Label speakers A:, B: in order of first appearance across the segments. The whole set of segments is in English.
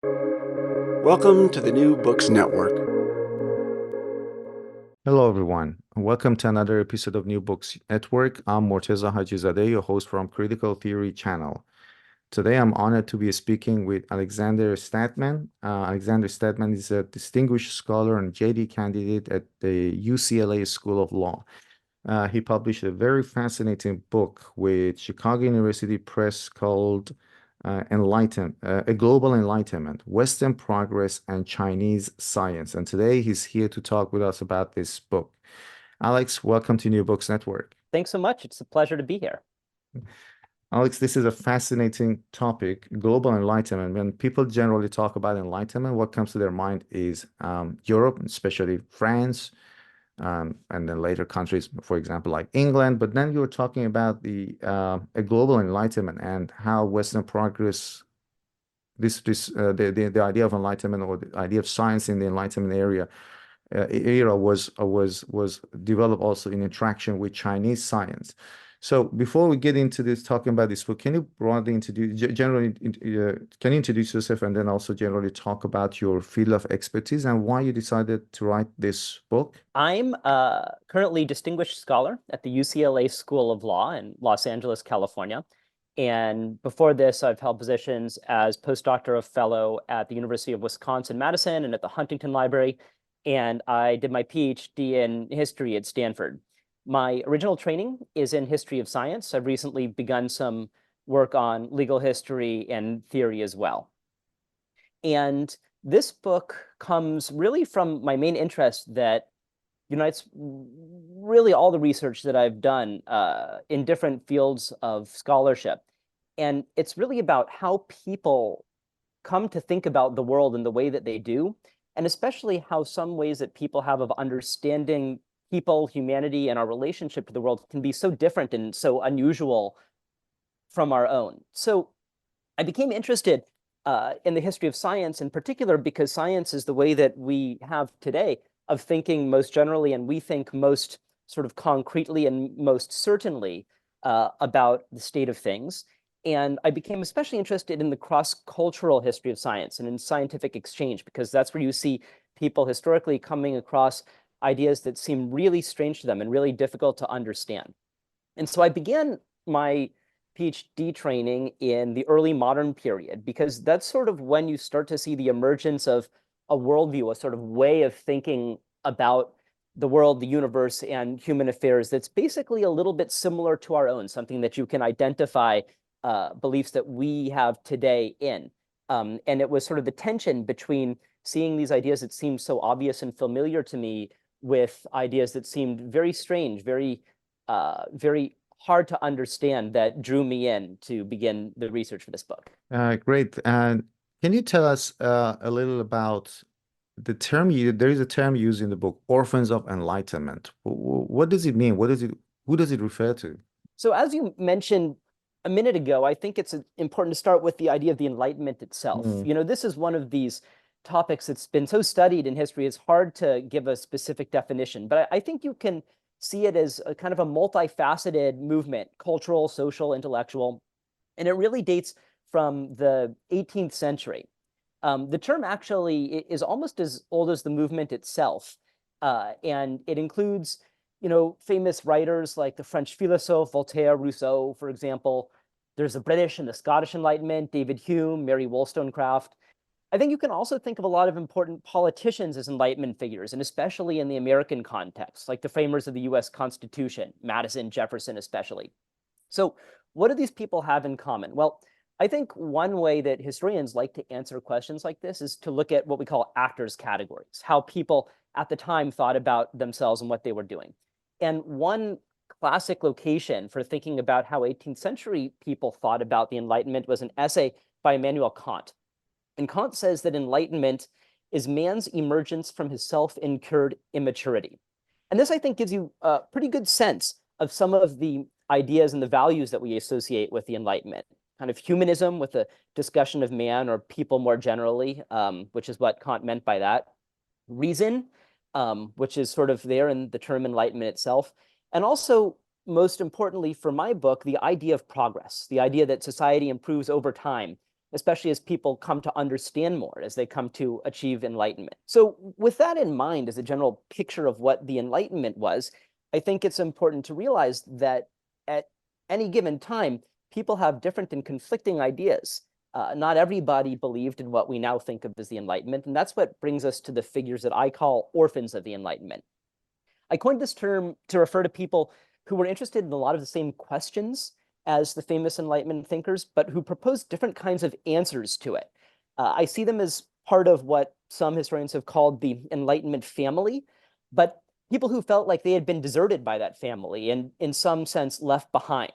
A: Welcome to the New Books Network.
B: Hello, everyone, and welcome to another episode of New Books Network. I'm Morteza Hajizadeh, your host from Critical Theory channel. Today, I'm honored to be speaking with Alexander Statman. Alexander Statman is a distinguished scholar and JD candidate at the UCLA School of Law. He published a very fascinating book with Chicago University Press called A Global Enlightenment, Western Progress and Chinese Science. And today he's here to talk with us about this book. Alex, welcome to New Books Network.
C: Thanks so much. It's a pleasure to be here.
B: Alex, this is a fascinating topic, global enlightenment. When people generally talk about enlightenment, what comes to their mind is Europe, especially France, and then later countries, for example, like England. But then you were talking about a global enlightenment and how Western progress, the idea of enlightenment or the idea of science in the Enlightenment era was developed also in interaction with Chinese science. So before we get into this, talking about this book, can you broadly can you introduce yourself and then also generally talk about your field of expertise and why you decided to write this book?
C: I'm currently distinguished scholar at the UCLA School of Law in Los Angeles, California. And before this, I've held positions as postdoctoral fellow at the University of Wisconsin-Madison and at the Huntington Library. And I did my PhD in history at Stanford. My original training is in history of science. I've recently begun some work on legal history and theory as well. And this book comes really from my main interest that unites really all the research that I've done in different fields of scholarship. And it's really about how people come to think about the world in the way that they do, and especially how some ways that people have of understanding people, humanity, and our relationship to the world can be so different and so unusual from our own. So I became interested in the history of science in particular because science is the way that we have today of thinking most generally, and we think most sort of concretely and most certainly about the state of things. And I became especially interested in the cross-cultural history of science and in scientific exchange, because that's where you see people historically coming across ideas that seem really strange to them and really difficult to understand. And so I began my PhD training in the early modern period, because that's sort of when you start to see the emergence of a worldview, a sort of way of thinking about the world, the universe, and human affairs that's basically a little bit similar to our own, something that you can identify beliefs that we have today in. And it was sort of the tension between seeing these ideas that seemed so obvious and familiar to me with ideas that seemed very strange, very hard to understand, that drew me in to begin the research for this book.
B: Great. And can you tell us a little about the term there is a term used in the book, Orphans of Enlightenment. What does it mean? Who does it refer to?
C: So as you mentioned a minute ago, I think it's important to start with the idea of the Enlightenment itself. You know, this is one of these topics that's been so studied in history, it's hard to give a specific definition, but I think you can see it as a kind of a multifaceted movement, cultural, social, intellectual, and it really dates from the 18th century. The term actually is almost as old as the movement itself, and it includes, you know, famous writers like the French philosophe Voltaire, Rousseau, for example. There's the British and the Scottish Enlightenment, David Hume, Mary Wollstonecraft. I think you can also think of a lot of important politicians as Enlightenment figures, and especially in the American context, like the framers of the US Constitution, Madison, Jefferson especially. So what do these people have in common? Well, I think one way that historians like to answer questions like this is to look at what we call actors' categories, how people at the time thought about themselves and what they were doing. And one classic location for thinking about how 18th century people thought about the Enlightenment was an essay by Immanuel Kant. And Kant says that enlightenment is man's emergence from his self-incurred immaturity. And this, I think, gives you a pretty good sense of some of the ideas and the values that we associate with the Enlightenment. Kind of humanism with a discussion of man or people more generally, which is what Kant meant by that. Reason, which is sort of there in the term Enlightenment itself. And also, most importantly for my book, the idea of progress, the idea that society improves over time, especially as people come to understand more, as they come to achieve enlightenment. So with that in mind, as a general picture of what the Enlightenment was, I think it's important to realize that at any given time, people have different and conflicting ideas. Not everybody believed in what we now think of as the Enlightenment, and that's what brings us to the figures that I call orphans of the Enlightenment. I coined this term to refer to people who were interested in a lot of the same questions as the famous Enlightenment thinkers, but who proposed different kinds of answers to it. I see them as part of what some historians have called the Enlightenment family, but people who felt like they had been deserted by that family and in some sense left behind.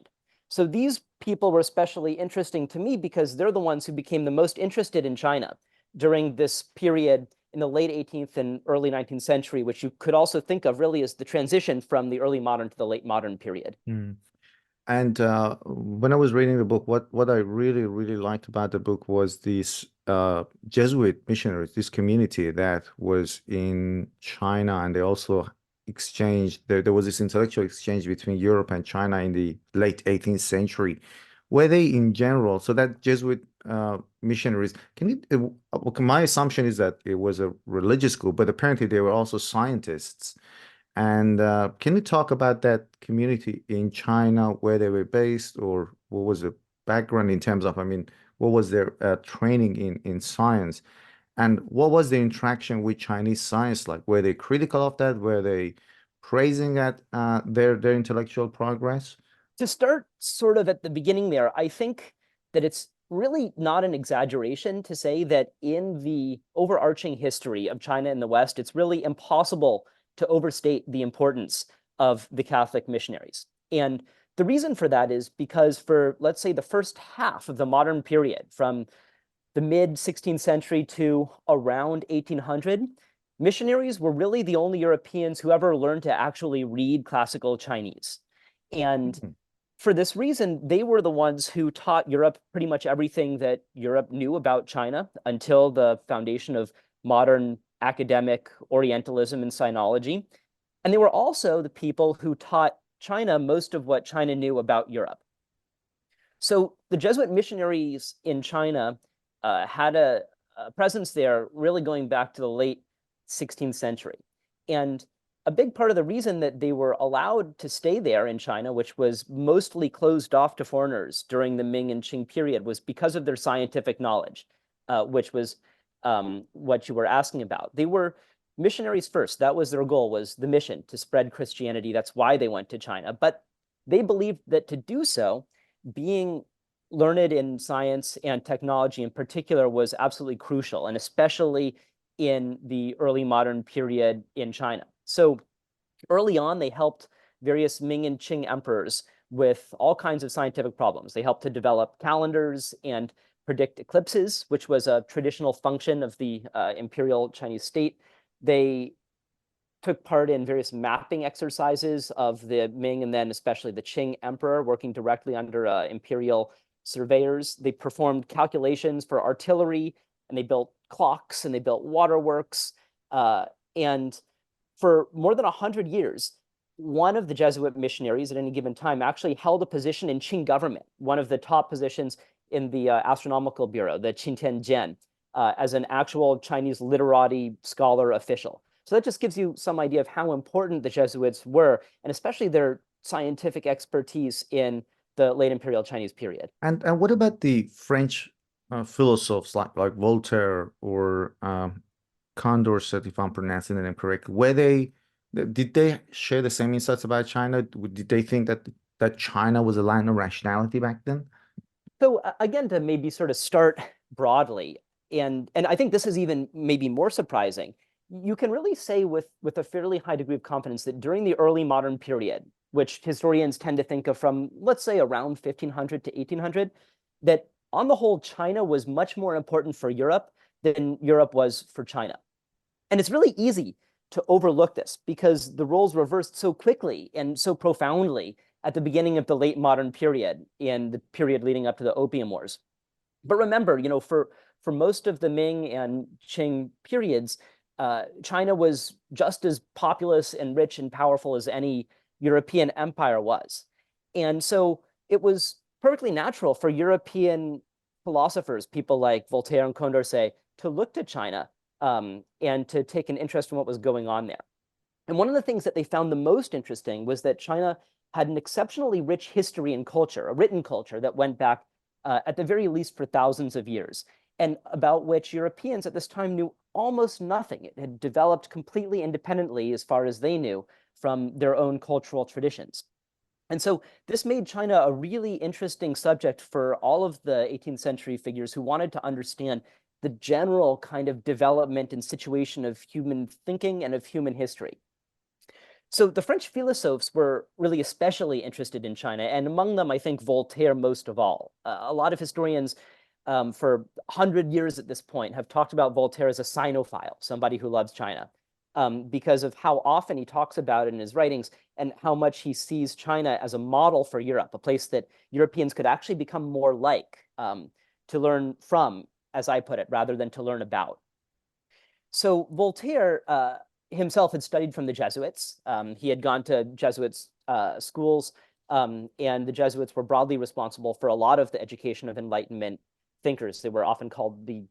C: So these people were especially interesting to me because they're the ones who became the most interested in China during this period in the late 18th and early 19th century, which you could also think of really as the transition from the early modern to the late modern period.
B: Mm. And when I was reading the book, what I really, really liked about the book was these Jesuit missionaries, this community that was in China, and they also exchanged, there was this intellectual exchange between Europe and China in the late 18th century. Were they in general, so that Jesuit missionaries, my assumption is that it was a religious school, but apparently they were also scientists. And can you talk about that community in China, where they were based, or what was the background in terms of, I mean, what was their training in science? And what was the interaction with Chinese science like? Were they critical of that? Were they praising at their intellectual progress?
C: To start sort of at the beginning there, I think that it's really not an exaggeration to say that in the overarching history of China and the West, it's really impossible to overstate the importance of the Catholic missionaries. And the reason for that is because for, let's say, the first half of the modern period, from the mid-16th century to around 1800, missionaries were really the only Europeans who ever learned to actually read classical Chinese. And for this reason, they were the ones who taught Europe pretty much everything that Europe knew about China until the foundation of modern academic Orientalism and Sinology. And they were also the people who taught China most of what China knew about Europe. So the Jesuit missionaries in China had a presence there really going back to the late 16th century. And a big part of the reason that they were allowed to stay there in China, which was mostly closed off to foreigners during the Ming and Qing period, was because of their scientific knowledge, which was what you were asking about. They were missionaries first. That was their goal, was the mission to spread Christianity. That's why they went to China. But they believed that to do so, being learned in science and technology in particular was absolutely crucial, and especially in the early modern period in China. So early on, they helped various Ming and Qing emperors with all kinds of scientific problems. They helped to develop calendars and predict eclipses, which was a traditional function of the imperial Chinese state. They took part in various mapping exercises of the Ming and then especially the Qing emperor, working directly under imperial surveyors. They performed calculations for artillery, and they built clocks, and they built waterworks. And for more than 100 years, one of the Jesuit missionaries at any given time actually held a position in Qing government, one of the top positions in the Astronomical Bureau, the Qintianjian, as an actual Chinese literati scholar official. So that just gives you some idea of how important the Jesuits were, and especially their scientific expertise in the late imperial Chinese period.
B: And what about the French philosophers like Voltaire or Condor, if I'm pronouncing the name correctly? Did they share the same insights about China? Did they think that China was a land of rationality back then?
C: So again, to maybe sort of start broadly, and I think this is even maybe more surprising, you can really say with a fairly high degree of confidence that during the early modern period, which historians tend to think of from, let's say, around 1500 to 1800, that on the whole, China was much more important for Europe than Europe was for China. And it's really easy to overlook this because the roles reversed so quickly and so profoundly at the beginning of the late modern period, in the period leading up to the Opium Wars. But remember, for most of the Ming and Qing periods, China was just as populous and rich and powerful as any European empire was. And so it was perfectly natural for European philosophers, people like Voltaire and Condor, say to look to China and to take an interest in what was going on there. And one of the things that they found the most interesting was that China had an exceptionally rich history and culture, a written culture that went back at the very least for thousands of years, and about which Europeans at this time knew almost nothing. It had developed completely independently, as far as they knew, from their own cultural traditions. And so this made China a really interesting subject for all of the 18th century figures who wanted to understand the general kind of development and situation of human thinking and of human history. So the French philosophers were really especially interested in China, and among them, I think Voltaire most of all. A lot of historians for 100 years at this point have talked about Voltaire as a Sinophile, somebody who loves China, because of how often he talks about it in his writings and how much he sees China as a model for Europe, a place that Europeans could actually become more like, to learn from, as I put it, rather than to learn about. So Voltaire himself had studied from the Jesuits. He had gone to Jesuits schools, and the Jesuits were broadly responsible for a lot of the education of Enlightenment thinkers. They were often called the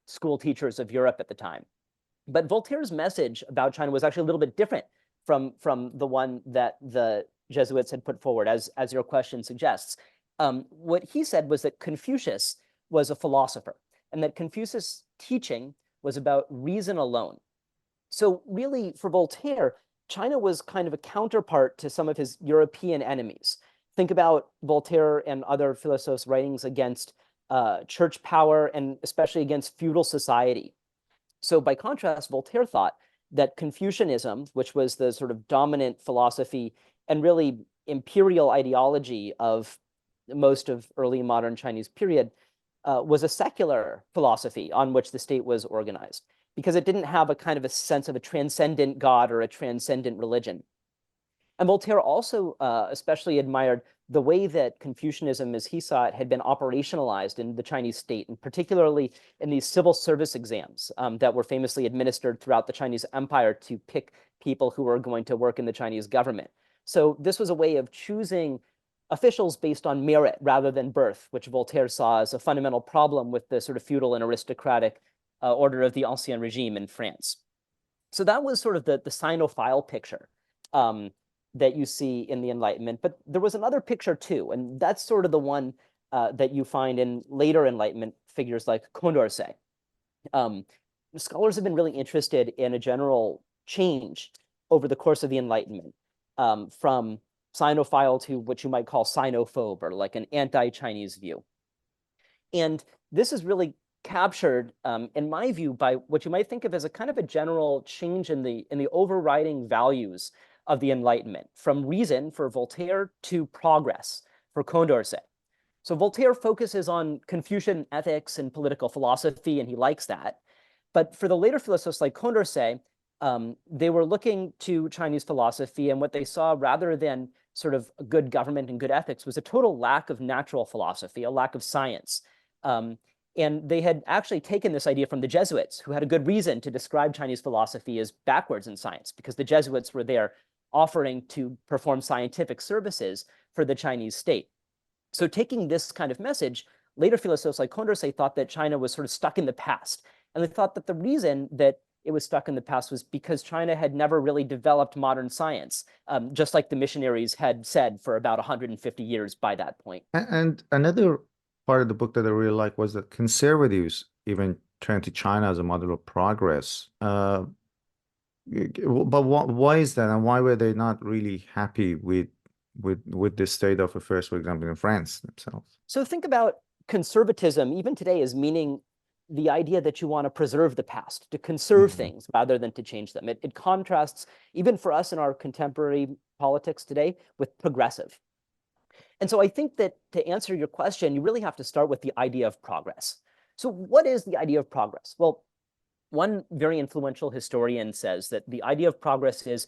C: school teachers of Europe at the time. But Voltaire's message about China was actually a little bit different from the one that the Jesuits had put forward, as your question suggests. What he said was that Confucius was a philosopher, and that Confucius' teaching was about reason alone. So really, for Voltaire, China was kind of a counterpart to some of his European enemies. Think about Voltaire and other philosophers' writings against church power and especially against feudal society. So by contrast, Voltaire thought that Confucianism, which was the sort of dominant philosophy and really imperial ideology of most of early modern Chinese period, was a secular philosophy on which the state was organized, because it didn't have a kind of a sense of a transcendent God or a transcendent religion. And Voltaire also especially admired the way that Confucianism, as he saw it, had been operationalized in the Chinese state, and particularly in these civil service exams that were famously administered throughout the Chinese Empire to pick people who were going to work in the Chinese government. So this was a way of choosing officials based on merit rather than birth, which Voltaire saw as a fundamental problem with the sort of feudal and aristocratic order of the Ancien Regime in France. So that was sort of the Sinophile picture that you see in the Enlightenment. But there was another picture too, and that's sort of the one that you find in later Enlightenment figures like Condorcet. Scholars have been really interested in a general change over the course of the Enlightenment, from Sinophile to what you might call Sinophobe, or like an anti-Chinese view. And this is really captured, in my view, by what you might think of as a kind of a general change in the overriding values of the Enlightenment, from reason for Voltaire to progress for Condorcet. So Voltaire focuses on Confucian ethics and political philosophy, and he likes that. But for the later philosophers like Condorcet, they were looking to Chinese philosophy, and what they saw, rather than sort of good government and good ethics, was a total lack of natural philosophy, a lack of science. And they had actually taken this idea from the Jesuits, who had a good reason to describe Chinese philosophy as backwards in science, because the Jesuits were there offering to perform scientific services for the Chinese state. So taking this kind of message, later philosophers like Condorcet thought that China was sort of stuck in the past. And they thought that the reason that it was stuck in the past was because China had never really developed modern science, just like the missionaries had said for about 150 years by that point.
B: And another part of the book that I really like was that conservatives even turned to China as a model of progress. But why is that, and why were they not really happy with the state of affairs, for example, in France themselves?
C: So think about conservatism, even today, as meaning the idea that you want to preserve the past, to conserve things rather than to change them. It contrasts, even for us in our contemporary politics today, with progressive. And so I think that to answer your question, you really have to start with the idea of progress. So what is the idea of progress? Well, one very influential historian says that the idea of progress is,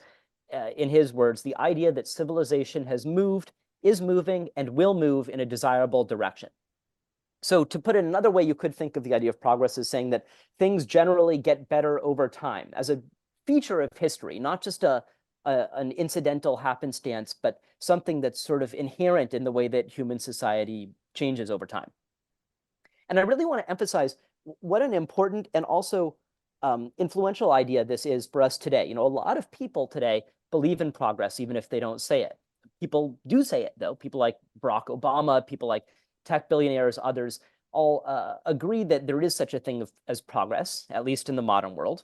C: in his words, the idea that civilization has moved, is moving, and will move in a desirable direction. So to put it another way, you could think of the idea of progress as saying that things generally get better over time as a feature of history, not just an incidental happenstance, but something that's sort of inherent in the way that human society changes over time. And I really want to emphasize what an important and also influential idea this is for us today. You know, a lot of people today believe in progress, even if they don't say it. People do say it, though. People like Barack Obama, people like tech billionaires, others all agree that there is such a thing as progress, at least in the modern world.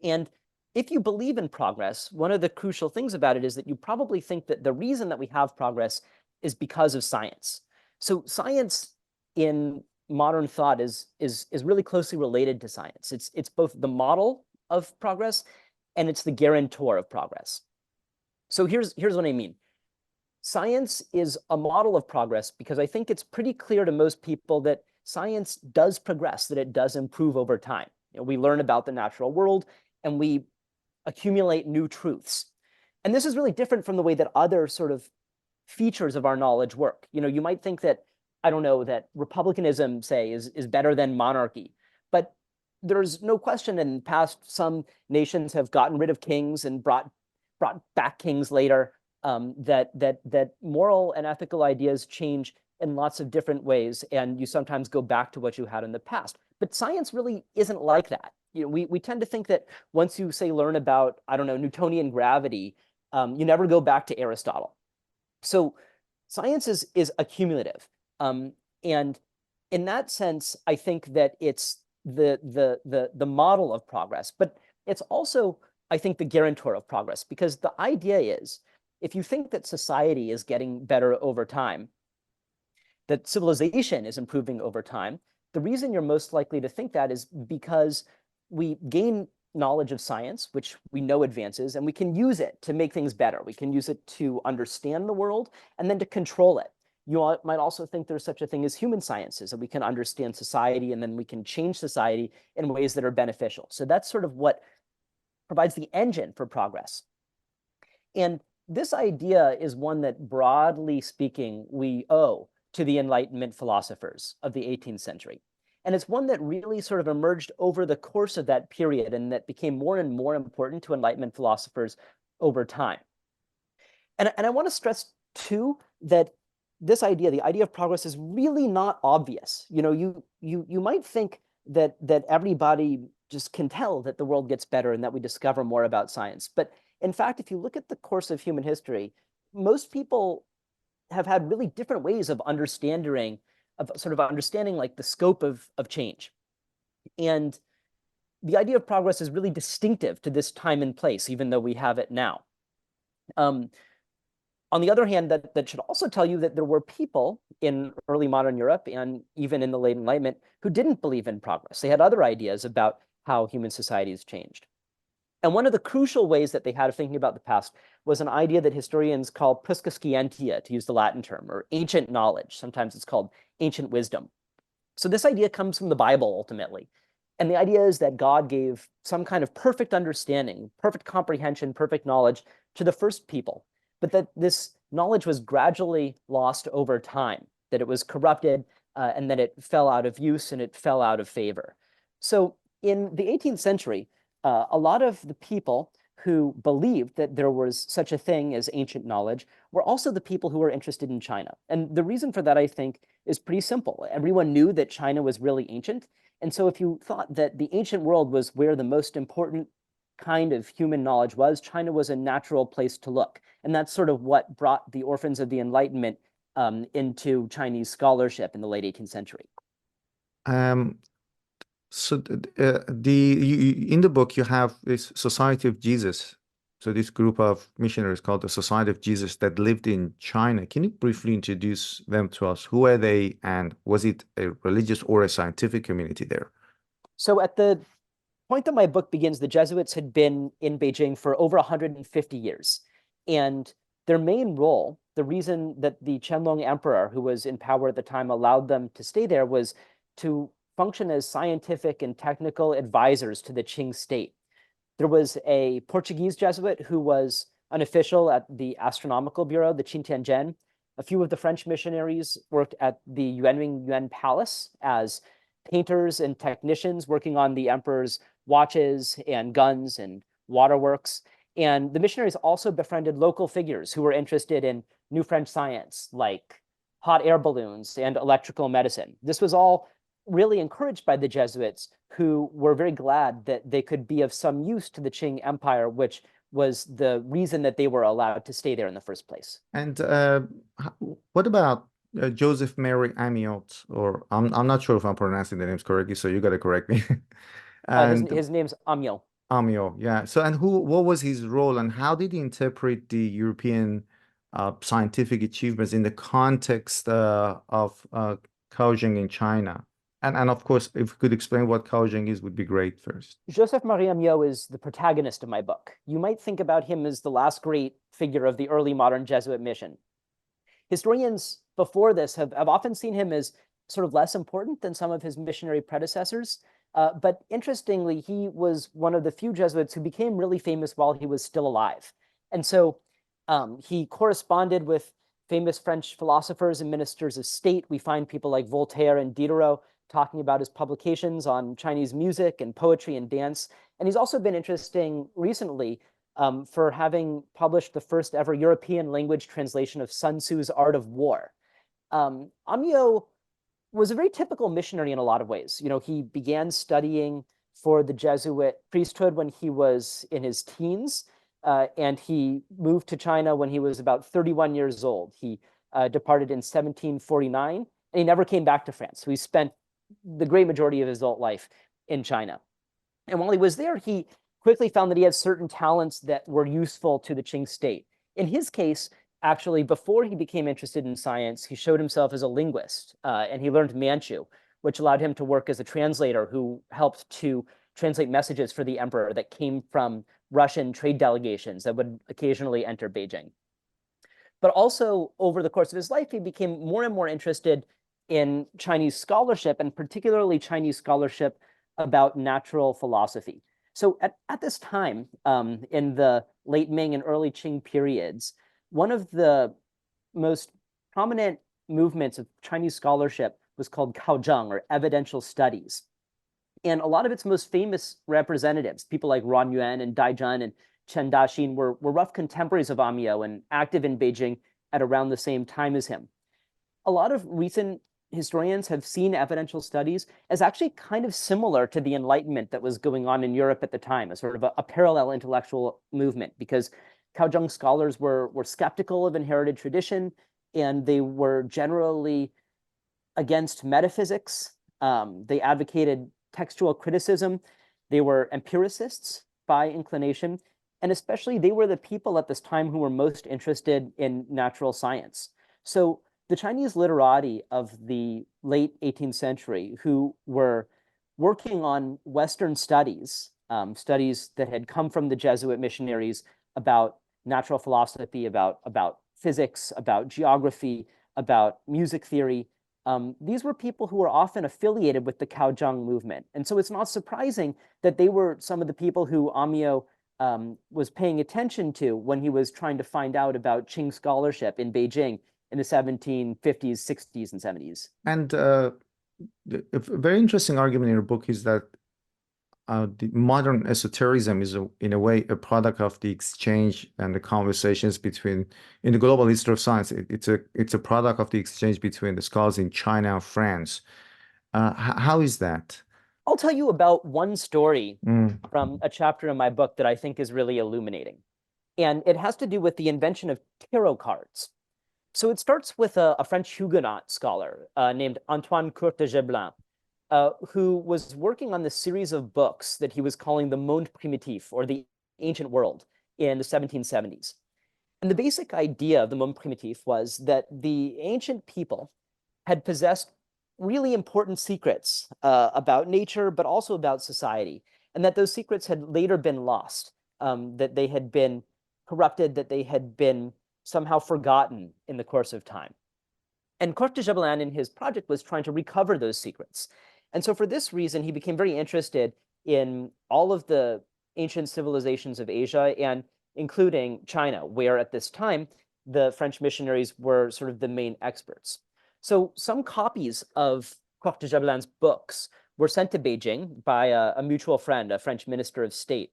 C: And if you believe in progress, one of the crucial things about it is that you probably think that the reason that we have progress is because of science. So science in modern thought is really closely related to science. It's both the model of progress and it's the guarantor of progress. So here's what I mean. Science is a model of progress because I think it's pretty clear to most people that science does progress, that it does improve over time. You know, we learn about the natural world and we accumulate new truths. And this is really different from the way that other sort of features of our knowledge work. You know, you might think that, I don't know, that republicanism, say, is better than monarchy. But there's no question in the past some nations have gotten rid of kings and brought back kings later. That moral and ethical ideas change in lots of different ways, and you sometimes go back to what you had in the past. But science really isn't like that. You know, we tend to think that once you, say, learn about, I don't know, Newtonian gravity, you never go back to Aristotle. So science is accumulative. And in that sense, I think that it's the model of progress, but it's also, I think, the guarantor of progress, because the idea is, if you think that society is getting better over time, that civilization is improving over time, the reason you're most likely to think that is because we gain knowledge of science, which we know advances, and we can use it to make things better. We can use it to understand the world and then to control it. You might also think there's such a thing as human sciences, that we can understand society and then we can change society in ways that are beneficial. So that's sort of what provides the engine for progress. And this idea is one that, broadly speaking, we owe to the Enlightenment philosophers of the 18th century. And it's one that really sort of emerged over the course of that period and that became more and more important to Enlightenment philosophers over time. And I want to stress, too, that this idea, the idea of progress, is really not obvious. You know, you might think that everybody just can tell that the world gets better and that we discover more about science. But in fact, if you look at the course of human history, most people have had really different ways of understanding like the scope of change. And the idea of progress is really distinctive to this time and place, even though we have it now. On the other hand, that should also tell you that there were people in early modern Europe and even in the late Enlightenment who didn't believe in progress. They had other ideas about how human societies changed. And one of the crucial ways that they had of thinking about the past was an idea that historians call prisca scientia, to use the Latin term, or ancient knowledge. Sometimes it's called ancient wisdom. So this idea comes from the Bible, ultimately. And the idea is that God gave some kind of perfect understanding, perfect comprehension, perfect knowledge to the first people, but that this knowledge was gradually lost over time, that it was corrupted, and that it fell out of use and it fell out of favor. So in the 18th century, a lot of the people who believed that there was such a thing as ancient knowledge were also the people who were interested in China. And the reason for that, I think, is pretty simple. Everyone knew that China was really ancient. And so if you thought that the ancient world was where the most important kind of human knowledge was, China was a natural place to look. And that's sort of what brought the Orphans of the Enlightenment into Chinese scholarship in the late 18th century.
B: So in the book, you have this Society of Jesus. So this group of missionaries called the Society of Jesus that lived in China. Can you briefly introduce them to us? Who are they, and was it a religious or a scientific community there?
C: So at the point that my book begins, the Jesuits had been in Beijing for over 150 years. And their main role, the reason that the Qianlong emperor, who was in power at the time, allowed them to stay there, was to function as scientific and technical advisors to the Qing state. There was a Portuguese Jesuit who was an official at the Astronomical Bureau, the Qintianzhen. A few of the French missionaries worked at the Yuanming Yuan Palace as painters and technicians working on the emperor's watches and guns and waterworks. And the missionaries also befriended local figures who were interested in new French science, like hot air balloons and electrical medicine. This was all really encouraged by the Jesuits, who were very glad that they could be of some use to the Qing Empire, which was the reason that they were allowed to stay there in the first place.
B: And what about Joseph Mary Amiot? Or I'm not sure if I'm pronouncing the names correctly, so you got to correct me. And
C: His name's Amiot.
B: Amiot, yeah. So, and what was his role, and how did he interpret the European scientific achievements in the context of Kaohsiung in China? And of course, if you could explain what Kaohsiung is, would be great first.
C: Joseph Marie Amiot is the protagonist of my book. You might think about him as the last great figure of the early modern Jesuit mission. Historians before this have often seen him as sort of less important than some of his missionary predecessors. But interestingly, he was one of the few Jesuits who became really famous while he was still alive. And so he corresponded with famous French philosophers and ministers of state. We find people like Voltaire and Diderot talking about his publications on Chinese music and poetry and dance. And he's also been interesting recently for having published the first ever European language translation of Sun Tzu's Art of War. Amiot was a very typical missionary in a lot of ways. You know, he began studying for the Jesuit priesthood when he was in his teens, and he moved to China when he was about 31 years old. He departed in 1749, and he never came back to France. So he spent the great majority of his adult life in China. And while he was there, he quickly found that he had certain talents that were useful to the Qing state. In his case, actually, before he became interested in science, he showed himself as a linguist, and he learned Manchu, which allowed him to work as a translator who helped to translate messages for the emperor that came from Russian trade delegations that would occasionally enter Beijing. But also, over the course of his life, he became more and more interested in Chinese scholarship, and particularly Chinese scholarship about natural philosophy. So at this time, in the late Ming and early Qing periods, one of the most prominent movements of Chinese scholarship was called Kaozheng, or evidential studies. And a lot of its most famous representatives, people like Ron Yuan and Dai Zhen and Chen Daxin, were rough contemporaries of Amiot and active in Beijing at around the same time as him. A lot of recent historians have seen evidential studies as actually kind of similar to the Enlightenment that was going on in Europe at the time, a sort of a parallel intellectual movement, because Kaozheng scholars were skeptical of inherited tradition, and they were generally against metaphysics. They advocated textual criticism. They were empiricists by inclination, and especially they were the people at this time who were most interested in natural science. So the Chinese literati of the late 18th century, who were working on Western studies, studies that had come from the Jesuit missionaries about natural philosophy, about physics, about geography, about music theory, these were people who were often affiliated with the Kaozheng movement. And so it's not surprising that they were some of the people who Amiot was paying attention to when he was trying to find out about Qing scholarship in Beijing in the 1750s, 60s, and 70s.
B: And a very interesting argument in your book is that the modern esotericism is, in a way, a product of the exchange and the conversations between, in the global history of science, it's a product of the exchange between the scholars in China and France. How is that?
C: I'll tell you about one story from a chapter in my book that I think is really illuminating. And it has to do with the invention of tarot cards. So it starts with a French Huguenot scholar named Antoine Courtegeblin, who was working on this series of books that he was calling the Monde Primitif, or the Ancient World, in the 1770s. And the basic idea of the Monde Primitif was that the ancient people had possessed really important secrets about nature, but also about society, and that those secrets had later been lost, that they had been corrupted, that they had been somehow forgotten in the course of time. And Courtegeblin, in his project, was trying to recover those secrets. And so for this reason, he became very interested in all of the ancient civilizations of Asia, and including China, where at this time, the French missionaries were sort of the main experts. So some copies of Courtegeblin's books were sent to Beijing by a mutual friend, a French minister of state.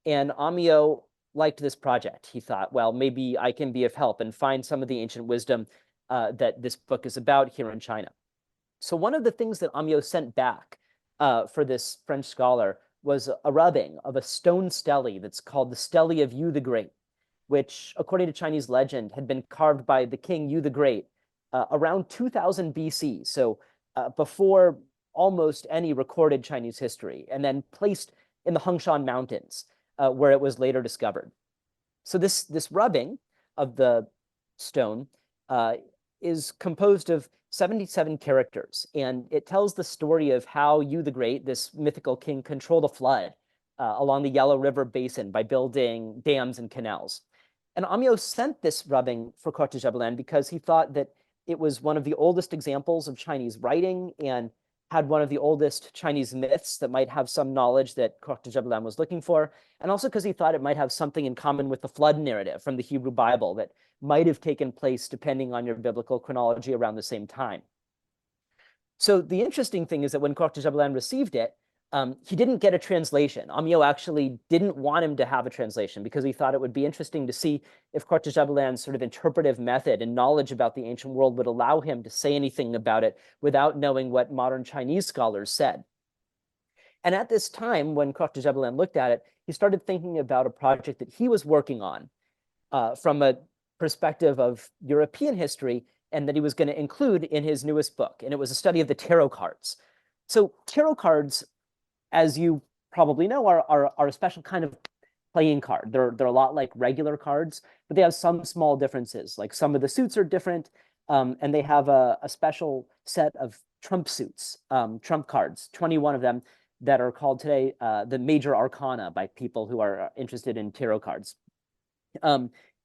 C: And Amiot liked this project. He thought, well, maybe I can be of help and find some of the ancient wisdom that this book is about here in China. So one of the things that Amo sent back for this French scholar was a rubbing of a stone stele that's called the Stele of Yu the Great, which, according to Chinese legend, had been carved by the king Yu the Great around 2000 BC, so before almost any recorded Chinese history, and then placed in the Hengshan Mountains, where it was later discovered. So this rubbing of the stone is composed of 77 characters, and it tells the story of how Yu the Great, this mythical king, controlled a flood along the Yellow River basin by building dams and canals. And Amo sent this rubbing for Cote de Gébelin because he thought that it was one of the oldest examples of Chinese writing and had one of the oldest Chinese myths that might have some knowledge that Cote de Gébelin was looking for, and also because he thought it might have something in common with the flood narrative from the Hebrew Bible that might have taken place, depending on your biblical chronology, around the same time. So the interesting thing is that when Cote de Gébelin received it, he didn't get a translation. Amo actually didn't want him to have a translation because he thought it would be interesting to see if Cote de Gébélin's sort of interpretive method and knowledge about the ancient world would allow him to say anything about it without knowing what modern Chinese scholars said. And at this time, when Cote de Gébelin looked at it, he started thinking about a project that he was working on from a perspective of European history, and that he was going to include in his newest book. And it was a study of the tarot cards. So tarot cards, as you probably know, are a special kind of playing card. They're a lot like regular cards, but they have some small differences. Like some of the suits are different, and they have a special set of trump suits, trump cards, 21 of them that are called today the major arcana by people who are interested in tarot cards.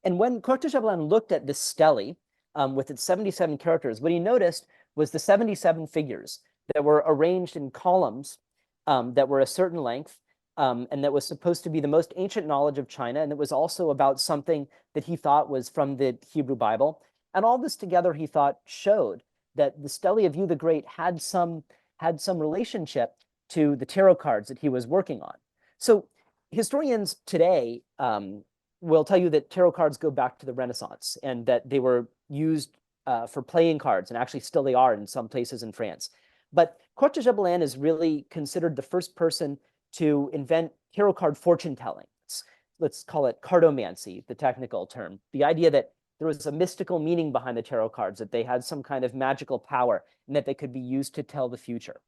C: And when Cote de Gébelin looked at this stele with its 77 characters, what he noticed was the 77 figures that were arranged in columns that were a certain length, and that was supposed to be the most ancient knowledge of China, and it was also about something that he thought was from the Hebrew Bible. And all this together, he thought, showed that the Stele of Yu the Great had some relationship to the tarot cards that he was working on. So historians today will tell you that tarot cards go back to the Renaissance and that they were used for playing cards, and actually still they are in some places in France. But Cote de Gébelin is really considered the first person to invent tarot card fortune telling. Let's call it cardomancy, the technical term. The idea that there was a mystical meaning behind the tarot cards, that they had some kind of magical power, and that they could be used to tell the future.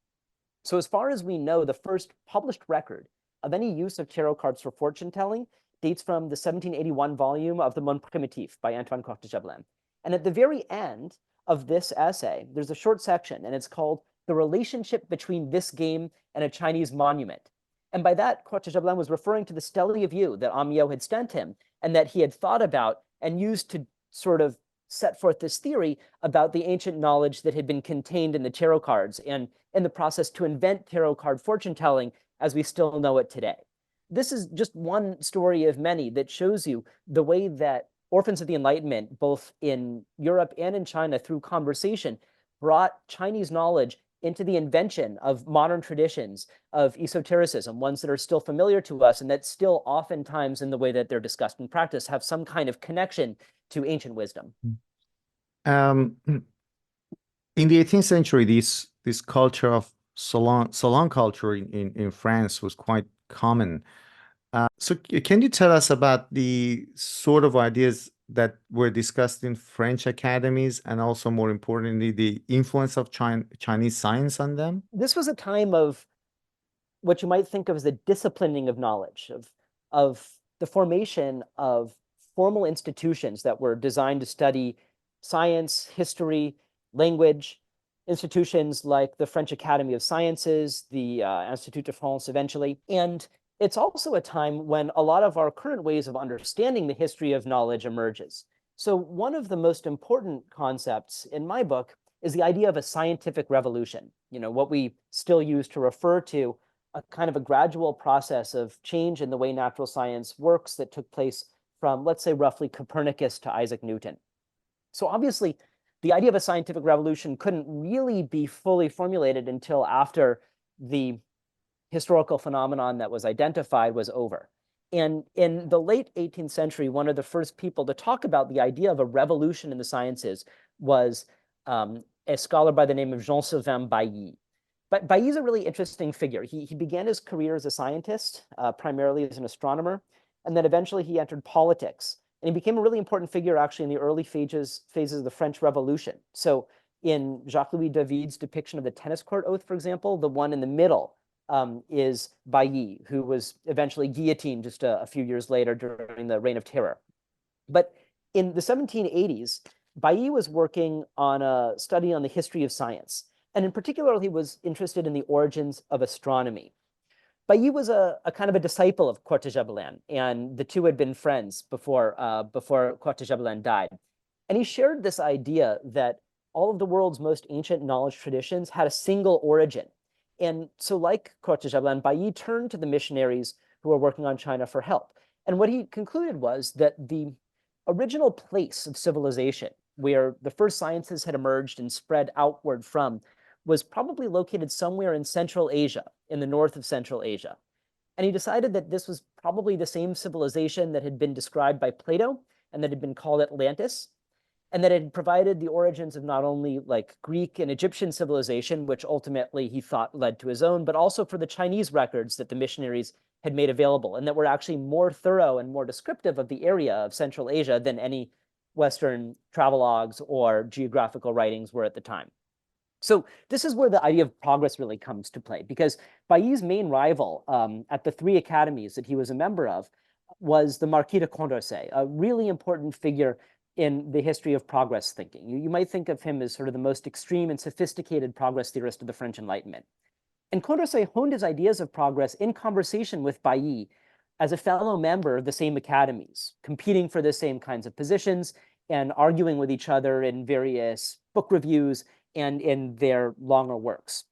C: So as far as we know, the first published record of any use of tarot cards for fortune telling dates from the 1781 volume of the Monde Primitif by Antoine Cote de Gébelin. And at the very end of this essay, there's a short section, and it's called The Relationship Between This Game and a Chinese Monument. And by that, Cote de Gébelin was referring to the Stele of Yu that Amo had sent him, and that he had thought about and used to sort of set forth this theory about the ancient knowledge that had been contained in the tarot cards, and in the process to invent tarot card fortune telling as we still know it today. This is just one story of many that shows you the way that Orphans of the Enlightenment, both in Europe and in China, through conversation, brought Chinese knowledge into the invention of modern traditions of esotericism, ones that are still familiar to us and that still oftentimes, in the way that they're discussed in practice, have some kind of connection to ancient wisdom.
B: In the 18th century, this culture of salon culture in France was quite common. So can you tell us about the sort of ideas that were discussed in French academies, and also, more importantly, the influence of Chinese science on them?
C: This was a time of what you might think of as the disciplining of knowledge, of the formation of formal institutions that were designed to study science, history, language, institutions like the French Academy of Sciences, the Institut de France eventually. And it's also a time when a lot of our current ways of understanding the history of knowledge emerges. So one of the most important concepts in my book is the idea of a scientific revolution, what we still use to refer to a kind of a gradual process of change in the way natural science works that took place from, let's say, roughly Copernicus to Isaac Newton. So obviously, the idea of a scientific revolution couldn't really be fully formulated until after the historical phenomenon that was identified was over. And in the late 18th century, one of the first people to talk about the idea of a revolution in the sciences was a scholar by the name of Jean-Sylvain Bailly. But Bailly is a really interesting figure. He began his career as a scientist, primarily as an astronomer, and then eventually he entered politics. And he became a really important figure actually in the early phases of the French Revolution. So in Jacques-Louis David's depiction of the tennis court oath, for example, the one in the middle is Bailly, who was eventually guillotined just a few years later during the Reign of Terror. But in the 1780s, Bailly was working on a study on the history of science. And in particular, he was interested in the origins of astronomy. Bailly was a kind of a disciple of Cortéjabelin, and the two had been friends before Cortéjabelin died. And he shared this idea that all of the world's most ancient knowledge traditions had a single origin. And so like Cortéjabelin, Bailly turned to the missionaries who were working on China for help. And what he concluded was that the original place of civilization, where the first sciences had emerged and spread outward from, was probably located somewhere in Central Asia, in the north of Central Asia. And he decided that this was probably the same civilization that had been described by Plato and that had been called Atlantis, and that had provided the origins of not only like Greek and Egyptian civilization, which ultimately he thought led to his own, but also for the Chinese records that the missionaries had made available, and that were actually more thorough and more descriptive of the area of Central Asia than any Western travelogues or geographical writings were at the time. So this is where the idea of progress really comes to play, because Bailly's main rival at the three academies that he was a member of was the Marquis de Condorcet, a really important figure in the history of progress thinking. You might think of him as sort of the most extreme and sophisticated progress theorist of the French Enlightenment. And Condorcet honed his ideas of progress in conversation with Bailly as a fellow member of the same academies, competing for the same kinds of positions and arguing with each other in various book reviews and in their longer works.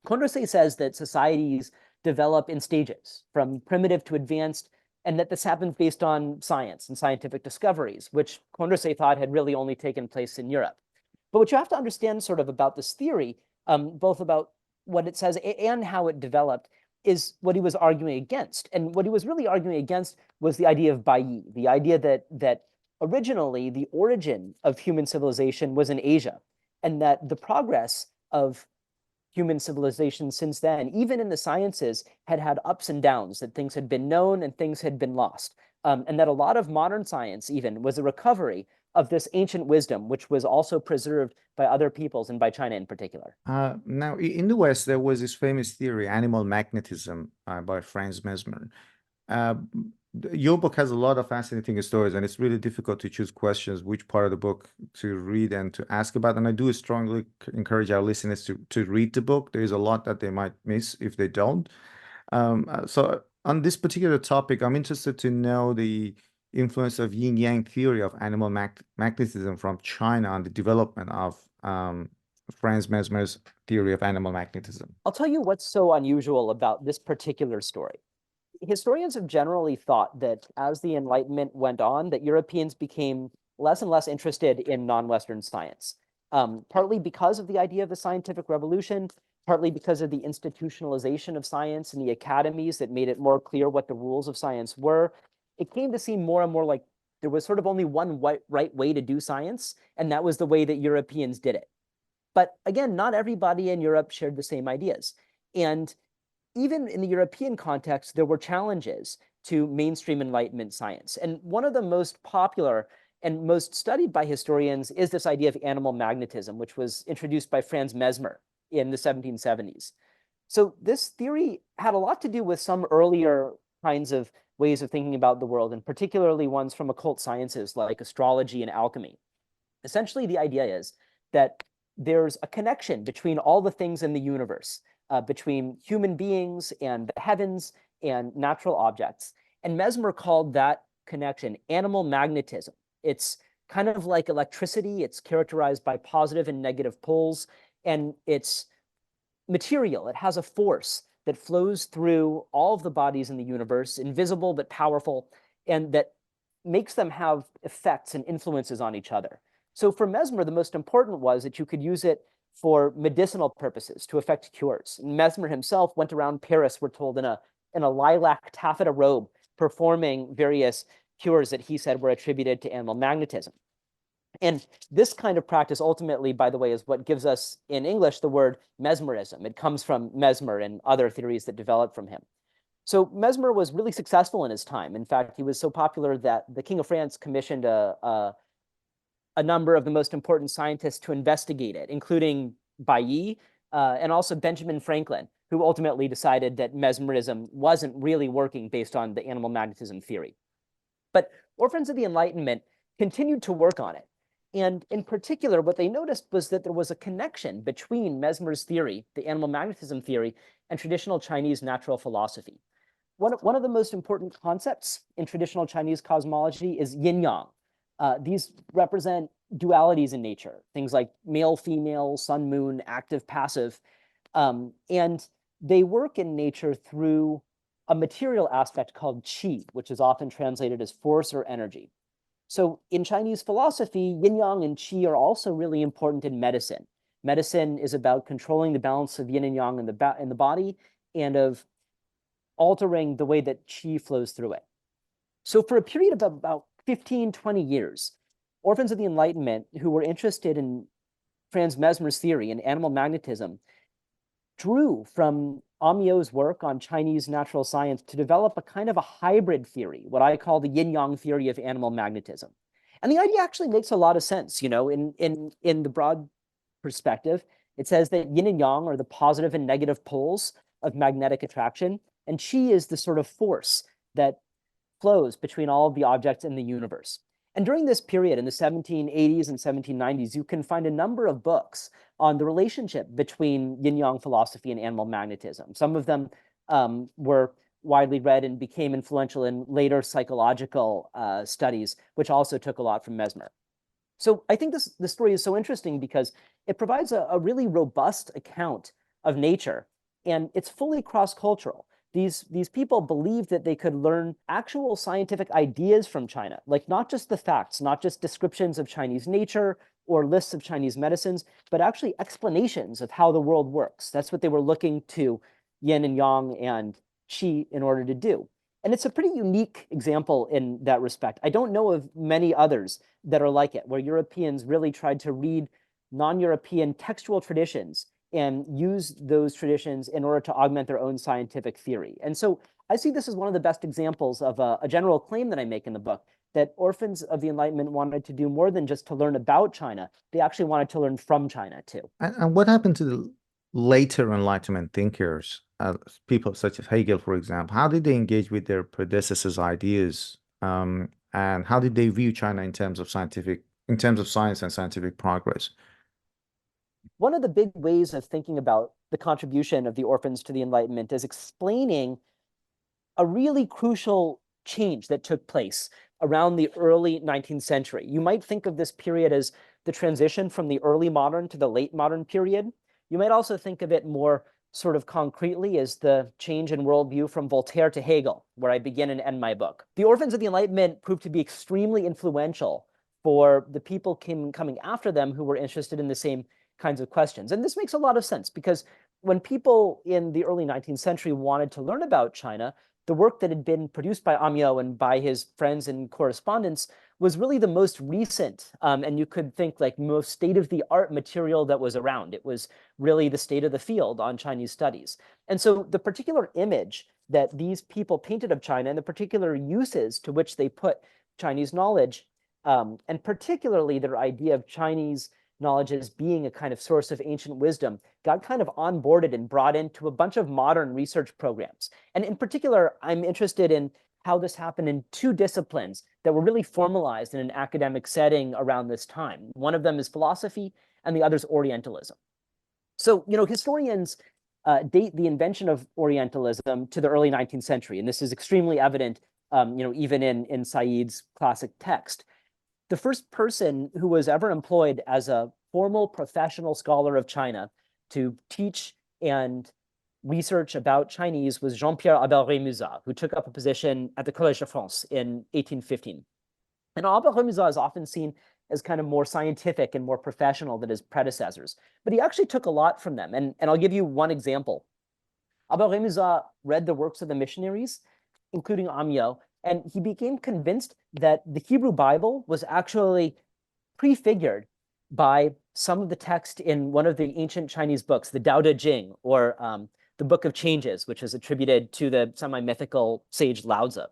C: Condorcet says that societies develop in stages, from primitive to advanced, and that this happens based on science and scientific discoveries, which Condorcet thought had really only taken place in Europe. But what you have to understand sort of about this theory, both about what it says and how it developed, is what he was arguing against. And what he was really arguing against was the idea of Bailly, the idea that originally the origin of human civilization was in Asia, and that the progress of human civilization since then, even in the sciences, had had ups and downs, that things had been known and things had been lost. And that a lot of modern science even was a recovery of this ancient wisdom, which was also preserved by other peoples and by China in particular.
B: Now, in the West, there was this famous theory, animal magnetism, by Franz Mesmer. Your book has a lot of fascinating stories, and it's really difficult to choose questions, which part of the book to read and to ask about. And I do strongly encourage our listeners to read the book. There is a lot that they might miss if they don't. So on this particular topic, I'm interested to know the influence of yin-yang theory of animal magnetism from China on the development of Franz Mesmer's theory of animal magnetism.
C: I'll tell you what's so unusual about this particular story. Historians have generally thought that as the Enlightenment went on, that Europeans became less and less interested in non-Western science, partly because of the idea of the scientific revolution, partly because of the institutionalization of science and the academies that made it more clear what the rules of science were. It came to seem more and more like there was sort of only one right way to do science, and that was the way that Europeans did it. But again, not everybody in Europe shared the same ideas. And even in the European context, there were challenges to mainstream Enlightenment science. And one of the most popular and most studied by historians is this idea of animal magnetism, which was introduced by Franz Mesmer in the 1770s. So this theory had a lot to do with some earlier kinds of ways of thinking about the world, and particularly ones from occult sciences like astrology and alchemy. Essentially, the idea is that there's a connection between all the things in the universe, between human beings and the heavens and natural objects. And Mesmer called that connection animal magnetism. It's kind of like electricity. It's characterized by positive and negative poles, and it's material. It has a force that flows through all of the bodies in the universe, invisible but powerful, and that makes them have effects and influences on each other. So for Mesmer, the most important was that you could use it for medicinal purposes to effect cures. And Mesmer himself went around Paris, we're told, in a lilac taffeta robe, performing various cures that he said were attributed to animal magnetism. And this kind of practice ultimately, by the way, is what gives us in English the word mesmerism. It comes from Mesmer and other theories that developed from him. So Mesmer was really successful in his time. In fact, he was so popular that the King of France commissioned a number of the most important scientists to investigate it, including Bailly and also Benjamin Franklin, who ultimately decided that mesmerism wasn't really working based on the animal magnetism theory. But Orphans of the Enlightenment continued to work on it. And in particular, what they noticed was that there was a connection between Mesmer's theory, the animal magnetism theory, and traditional Chinese natural philosophy. One of the most important concepts in traditional Chinese cosmology is yin-yang. These represent dualities in nature, things like male, female, sun, moon, active, passive. And they work in nature through a material aspect called qi, which is often translated as force or energy. So in Chinese philosophy, yin-yang and qi are also really important in medicine. Medicine is about controlling the balance of yin and yang in the body and of altering the way that qi flows through it. So for a period of about 15, 20 years, Orphans of the Enlightenment who were interested in Franz Mesmer's theory and animal magnetism drew from Amio's work on Chinese natural science to develop a kind of a hybrid theory, what I call the yin-yang theory of animal magnetism. And the idea actually makes a lot of sense, in the broad perspective. It says that yin and yang are the positive and negative poles of magnetic attraction, and qi is the sort of force that flows between all of the objects in the universe. And during this period, in the 1780s and 1790s, you can find a number of books on the relationship between yin-yang philosophy and animal magnetism. Some of them were widely read and became influential in later psychological studies, which also took a lot from Mesmer. So I think this story is so interesting because it provides a really robust account of nature, and it's fully cross-cultural. These people believed that they could learn actual scientific ideas from China, like not just the facts, not just descriptions of Chinese nature or lists of Chinese medicines, but actually explanations of how the world works. That's what they were looking to yin and yang and qi in order to do. And it's a pretty unique example in that respect. I don't know of many others that are like it, where Europeans really tried to read non-European textual traditions and use those traditions in order to augment their own scientific theory. And so I see this as one of the best examples of a general claim that I make in the book, that Orphans of the Enlightenment wanted to do more than just to learn about China. They actually wanted to learn from China too.
B: And what happened to the later Enlightenment thinkers, people such as Hegel, for example? How did they engage with their predecessors' ideas? And how did they view China in terms of science and scientific progress?
C: One of the big ways of thinking about the contribution of the Orphans to the Enlightenment is explaining a really crucial change that took place around the early 19th century. You might think of this period as the transition from the early modern to the late modern period. You might also think of it more sort of concretely as the change in worldview from Voltaire to Hegel, where I begin and end my book. The Orphans of the Enlightenment proved to be extremely influential for the people coming after them who were interested in the same kinds of questions. And this makes a lot of sense because when people in the early 19th century wanted to learn about China, the work that had been produced by Amo and by his friends and correspondents was really the most recent, and you could think like most state-of-the-art material that was around. It was really the state of the field on Chinese studies. And so the particular image that these people painted of China and the particular uses to which they put Chinese knowledge, and particularly their idea of Chinese knowledge as being a kind of source of ancient wisdom, got kind of onboarded and brought into a bunch of modern research programs. And in particular, I'm interested in how this happened in two disciplines that were really formalized in an academic setting around this time. One of them is philosophy, and the other is Orientalism. So, historians date the invention of Orientalism to the early 19th century, and this is extremely evident, even in Said's classic text. The first person who was ever employed as a formal professional scholar of China to teach and research about Chinese was Jean-Pierre Abel-Rémusat, who took up a position at the Collège de France in 1815. And Abel-Rémusat is often seen as kind of more scientific and more professional than his predecessors, but he actually took a lot from them. And I'll give you one example. Abel-Rémusat read the works of the missionaries, including Amo, and he became convinced that the Hebrew Bible was actually prefigured by some of the text in one of the ancient Chinese books, the Tao Te Ching, or the Book of Changes, which is attributed to the semi-mythical sage Lao Tzu.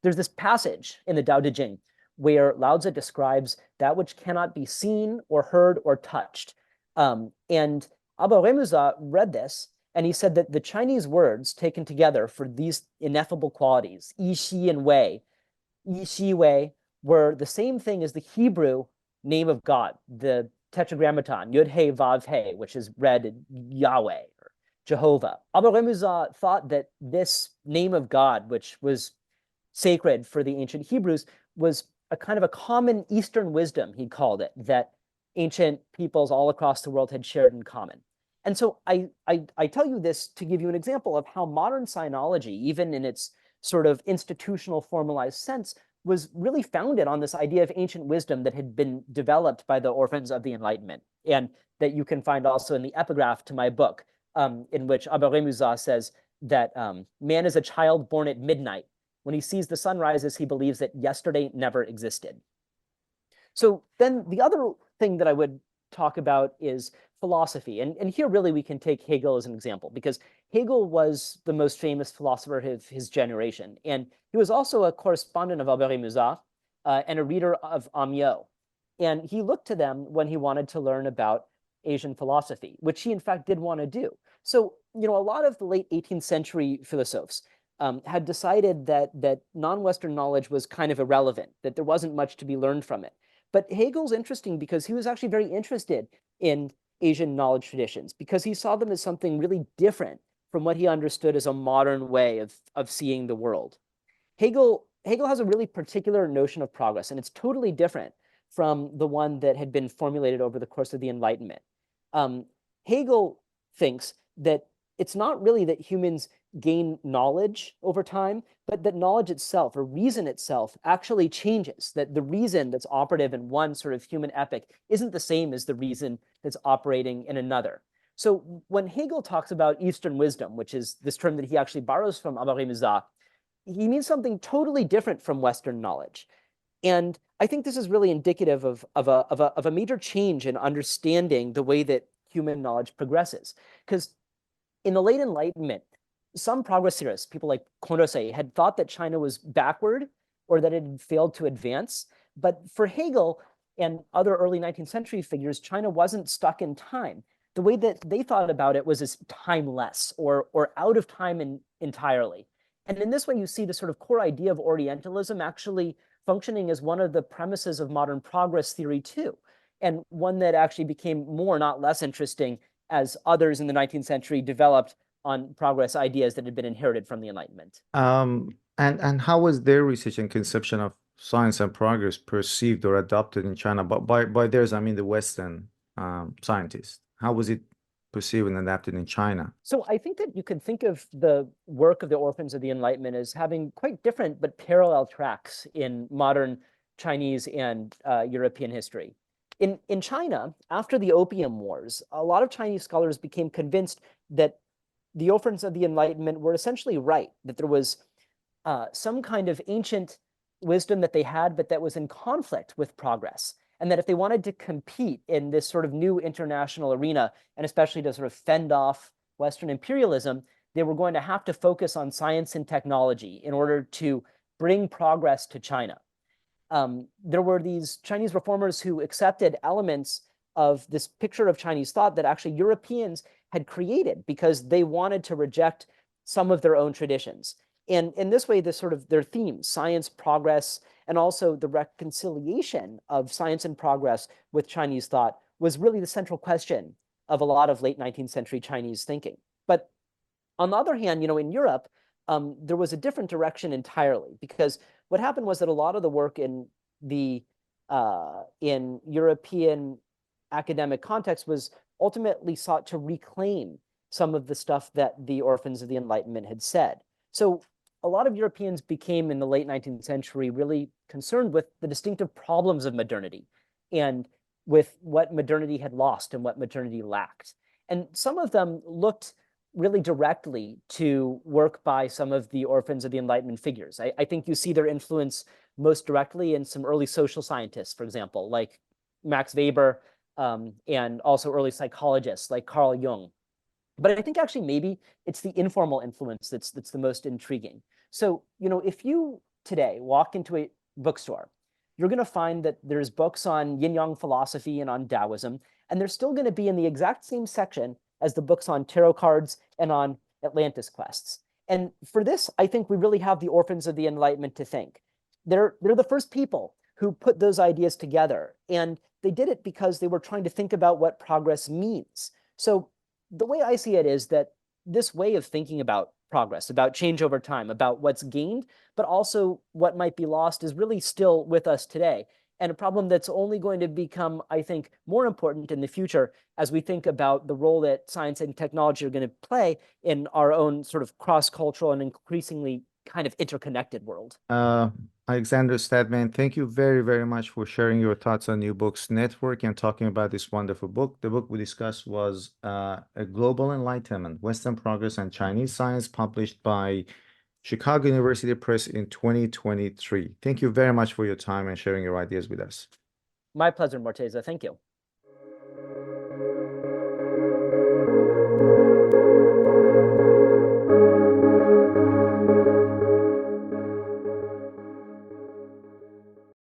C: There's this passage in the Tao Te Ching where Lao Tzu describes that which cannot be seen or heard or touched. And Abba Remuza read this, and he said that the Chinese words taken together for these ineffable qualities, yi, xi, and wei, yi, xi, wei, were the same thing as the Hebrew name of God, the tetragrammaton, Yud He Vav He, which is read Yahweh or Jehovah. Abba Remuza thought that this name of God, which was sacred for the ancient Hebrews, was a kind of a common Eastern wisdom, he called it, that ancient peoples all across the world had shared in common. And so I tell you this to give you an example of how modern Scientology, even in its sort of institutional formalized sense, was really founded on this idea of ancient wisdom that had been developed by the Orphans of the Enlightenment, and that you can find also in the epigraph to my book, in which Abba Remuza says that man is a child born at midnight. When he sees the sun rises, he believes that yesterday never existed. So then the other thing that I would talk about is philosophy. And here really we can take Hegel as an example, because Hegel was the most famous philosopher of his generation. And he was also a correspondent of Albert Camus and a reader of M Amo. And he looked to them when he wanted to learn about Asian philosophy, which he in fact did want to do. So, a lot of the late 18th century philosophes had decided that non-Western knowledge was kind of irrelevant, that there wasn't much to be learned from it. But Hegel's interesting because he was actually very interested in Asian knowledge traditions, because he saw them as something really different from what he understood as a modern way of seeing the world. Hegel has a really particular notion of progress, and it's totally different from the one that had been formulated over the course of the Enlightenment. Hegel thinks that it's not really that humans gain knowledge over time, but that knowledge itself, or reason itself, actually changes, that the reason that's operative in one sort of human epoch isn't the same as the reason that's operating in another. So when Hegel talks about Eastern wisdom, which is this term that he actually borrows from Abba Remuza, he means something totally different from Western knowledge. And I think this is really indicative of a major change in understanding the way that human knowledge progresses. Because in the late Enlightenment, some progress theorists, people like Condor, had thought that China was backward or that it had failed to advance. But for Hegel and other early 19th century figures, China wasn't stuck in time. The way that they thought about it was as timeless or out of time entirely. And in this way, you see the sort of core idea of Orientalism actually functioning as one of the premises of modern progress theory too, and one that actually became more, not less interesting as others in the 19th century developed on progress ideas that had been inherited from the Enlightenment.
B: And how was their research and conception of science and progress perceived or adopted in China? But by theirs, I mean the Western scientists. How was it perceived and adapted in China?
C: So I think that you could think of the work of the Orphans of the Enlightenment as having quite different but parallel tracks in modern Chinese and European history. In China, after the Opium Wars, a lot of Chinese scholars became convinced that the Orphans of the Enlightenment were essentially right, that there was some kind of ancient wisdom that they had, but that was in conflict with progress. And that if they wanted to compete in this sort of new international arena, and especially to sort of fend off Western imperialism, they were going to have to focus on science and technology in order to bring progress to China. There were these Chinese reformers who accepted elements of this picture of Chinese thought that actually Europeans had created because they wanted to reject some of their own traditions. And in this way, this sort of their themes, science, progress, and also the reconciliation of science and progress with Chinese thought was really the central question of a lot of late 19th century Chinese thinking. But on the other hand, in Europe, there was a different direction entirely, because what happened was that a lot of the work in European academic context was ultimately sought to reclaim some of the stuff that the Orphans of the Enlightenment had said. So a lot of Europeans became, in the late 19th century, really concerned with the distinctive problems of modernity and with what modernity had lost and what modernity lacked. And some of them looked really directly to work by some of the Orphans of the Enlightenment figures. I think you see their influence most directly in some early social scientists, for example, like Max Weber, and also early psychologists like Carl Jung. But I think actually maybe it's the informal influence that's the most intriguing. So, if you today walk into a bookstore, you're going to find that there's books on yin-yang philosophy and on Taoism, and they're still going to be in the exact same section as the books on tarot cards and on Atlantis quests. And for this, I think we really have the Orphans of the Enlightenment to thank. They're the first people who put those ideas together, and they did it because they were trying to think about what progress means. So the way I see it is that this way of thinking about progress, about change over time, about what's gained, but also what might be lost is really still with us today. And a problem that's only going to become, I think, more important in the future as we think about the role that science and technology are going to play in our own sort of cross-cultural and increasingly kind of interconnected world.
B: Alexander Statman, thank you very, very much for sharing your thoughts on New Books Network and talking about this wonderful book. The book we discussed was A Global Enlightenment, Western Progress and Chinese Science, published by Chicago University Press in 2023. Thank you very much for your time and sharing your ideas with us.
C: My pleasure, Morteza. Thank you.